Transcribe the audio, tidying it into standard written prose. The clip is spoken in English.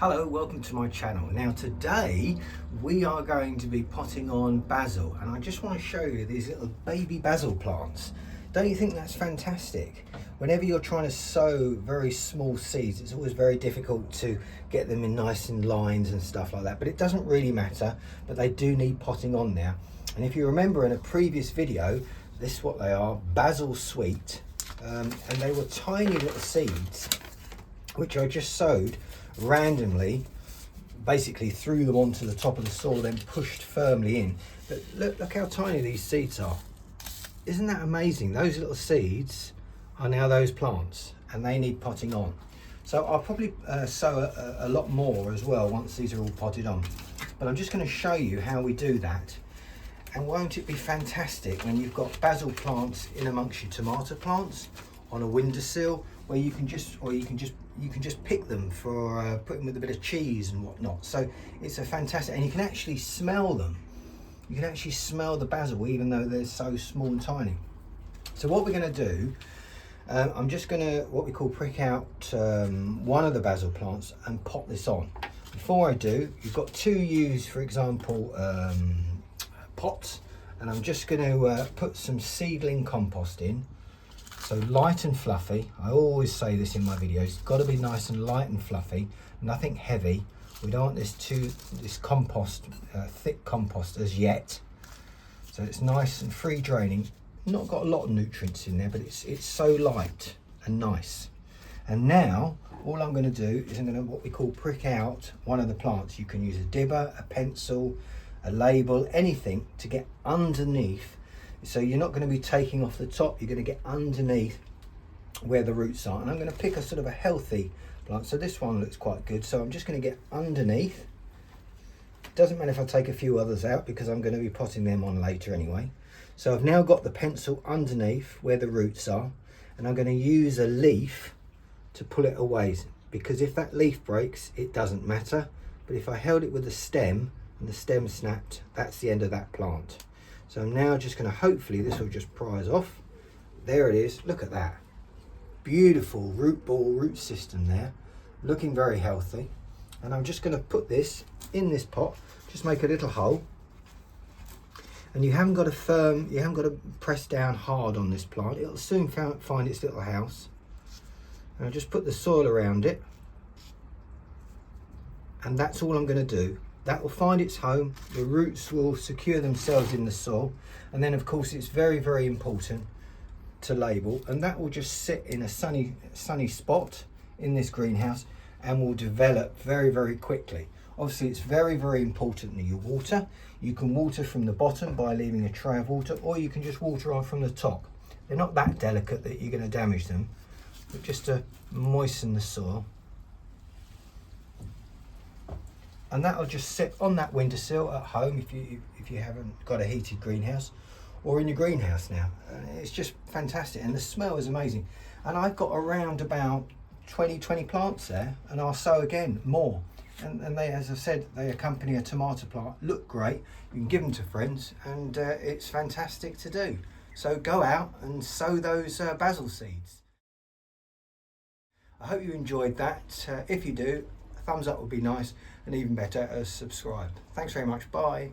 Hello, welcome to my channel. Now today we are going to be potting on basil, and I just want to show you these little baby basil plants. Don't you think that's fantastic? Whenever you're trying to sow very small seeds, it's always very difficult to get them in nice in lines and stuff like that, but it doesn't really matter, but they do need potting on now. And if you remember in a previous video, this is what they are, basil sweet, and they were tiny little seeds which I just sowed randomly, basically threw them onto the top of the soil, then pushed firmly in. But look how tiny these seeds are. Isn't that amazing? Those little seeds are now those plants, and they need potting on. So I'll probably sow a lot more as well once these are all potted on. But I'm just going to show you how we do that. And won't it be fantastic when you've got basil plants in amongst your tomato plants on a windowsill, where you can just pick them for putting with a bit of cheese and whatnot. So it's a fantastic, and you can actually smell them. You can actually smell the basil even though they're so small and tiny. So what we're going to do, I'm just going to what we call prick out one of the basil plants and pot this on. Before I do, you've got to use, for example, pots, and I'm just going to put some seedling compost in. So light and fluffy. I always say this in my videos, it's got to be nice and light and fluffy, nothing heavy. We don't want this compost, thick compost as yet. So it's nice and free draining. Not got a lot of nutrients in there, but it's so light and nice. And now all I'm going to do is I'm going to what we call prick out one of the plants. You can use a dibber, a pencil, a label, anything to get underneath. So you're not going to be taking off the top, you're going to get underneath where the roots are. And I'm going to pick a sort of a healthy plant. So this one looks quite good. So I'm just going to get underneath. Doesn't matter if I take a few others out because I'm going to be potting them on later anyway. So I've now got the pencil underneath where the roots are, and I'm going to use a leaf to pull it away, because if that leaf breaks, it doesn't matter. But if I held it with the stem and the stem snapped, that's the end of that plant. So I'm now just going to, hopefully this will just prise off. There it is, look at that. Beautiful root ball, root system there, looking very healthy. And I'm just going to put this in this pot, just make a little hole. And you haven't got to press down hard on this plant. It'll soon find its little house. And I'll just put the soil around it. And that's all I'm going to do. That will find its home, the roots will secure themselves in the soil, and then of course it's very, very important to label, and that will just sit in a sunny spot in this greenhouse and will develop very, very quickly. Obviously it's very, very important that you water. You can water from the bottom by leaving a tray of water, or you can just water on from the top. They're not that delicate that you're going to damage them, but just to moisten the soil. And that'll just sit on that windowsill at home if you haven't got a heated greenhouse, or in your greenhouse now. It's just fantastic, and the smell is amazing. And I've got around about 20 plants there, and I'll sow again more. And they, as I said, they accompany a tomato plant, look great. You can give them to friends, and it's fantastic to do. So go out and sow those basil seeds. I hope you enjoyed that. If you do, a thumbs up would be nice, and even better, subscribe. Thanks very much. Bye.